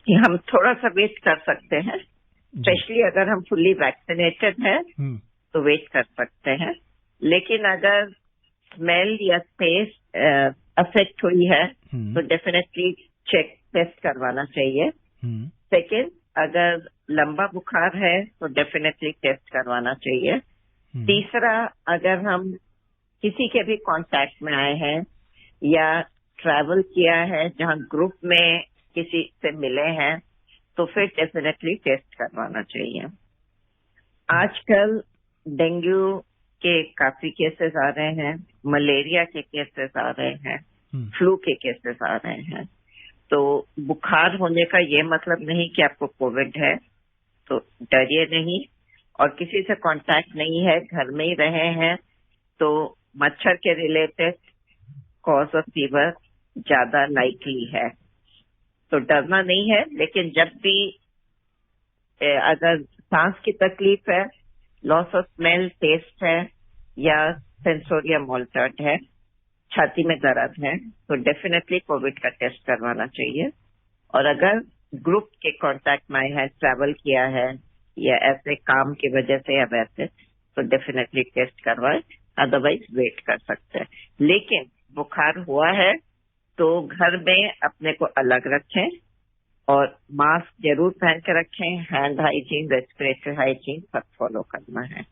कि हम थोड़ा सा वेट कर सकते हैं, स्पेशली अगर हम फुल्ली वैक्सीनेटेड हैं तो वेट कर सकते हैं। लेकिन अगर स्मेल या टेस्ट अफेक्ट हुई है तो डेफिनेटली चेक टेस्ट करवाना चाहिए। सेकेंड, अगर लंबा बुखार है तो डेफिनेटली टेस्ट करवाना चाहिए। तीसरा, अगर हम किसी के भी कांटेक्ट में आए हैं या ट्रैवल किया है जहां ग्रुप में किसी से मिले हैं तो फिर डेफिनेटली टेस्ट करवाना चाहिए। आजकल डेंगू के काफी केसेस आ रहे हैं, मलेरिया के केसेस आ रहे हैं, फ्लू के केसेस आ रहे हैं। तो बुखार होने का ये मतलब नहीं कि आपको कोविड है, तो डरिए नहीं। और किसी से कांटेक्ट नहीं है, घर में ही रहे हैं, तो मच्छर के रिलेटेड कॉज ऑफ फीवर ज्यादा लाइकली है, तो डरना नहीं है। लेकिन जब भी अगर सांस की तकलीफ है, लॉस ऑफ स्मेल, टेस्ट है या सेंसोरिया मोल्टर्ड है, छाती में दर्द है, तो डेफिनेटली कोविड का टेस्ट करवाना चाहिए। और अगर ग्रुप के कांटेक्ट में है, ट्रैवल किया है या ऐसे काम की वजह से या वैसे, तो डेफिनेटली टेस्ट करवाए, अदरवाइज वेट कर सकते हैं। लेकिन बुखार हुआ है तो घर में अपने को अलग रखें और मास्क जरूर पहन के रखें। हैंड हाइजीन, रेस्पिरेटरी हाइजीन सब फॉलो करना है।